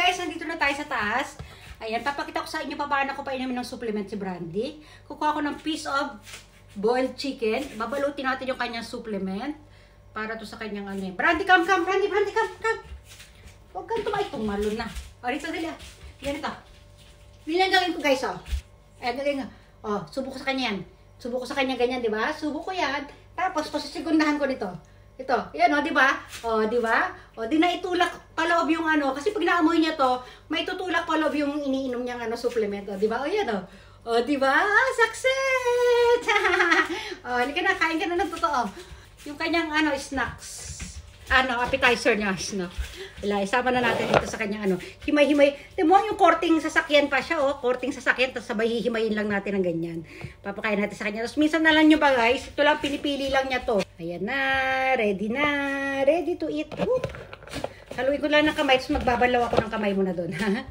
guys, nandito na tayo sa taas. Ayan, papakita ko sa inyo paano ko painumin ng supplement si Brandy. Kukuha ko ng piece of boiled chicken. Babalutin natin yung kanyang supplement. Para to sa kanyang ano eh. Brandy, come. Brandy, come. Huwag kang tumalo na. O, rito sila. Yan ito. Yun ang gawin ko guys, oh. Ayan, gawin ko. Oh, subo ko sa kanya yan. Subo ko sa kanya ganyan, di ba? Subo ko yan. Tapos, pasisegundahan ko nito. Ito, yan o, di ba? O, di ba? O, di na itulak paloob yung ano, kasi pag naamoy niya to, may tutulak paloob yung iniinom niyang ano, supplement, o, di ba? O, yan o. O, di ba? Success! O, halika na, kain ka na ng totoo. Yung kanyang ano, snacks. Ano, appetizer niya, no? Wala, isama na natin dito sa kanyang ano, himay-himay. Tignan mo, yung korting sasakyan pa siya, oh. Korting sasakyan, tapos sabay hihimayin lang natin ng ganyan. Papakain natin sa kanya. Tapos minsan na lang nyo ba, guys? Ito lang, pinipili lang niya to. Ayan na, ready to eat. Haluin ko lang ng kamay, tapos magbabalaw ako ng kamay muna doon, ha?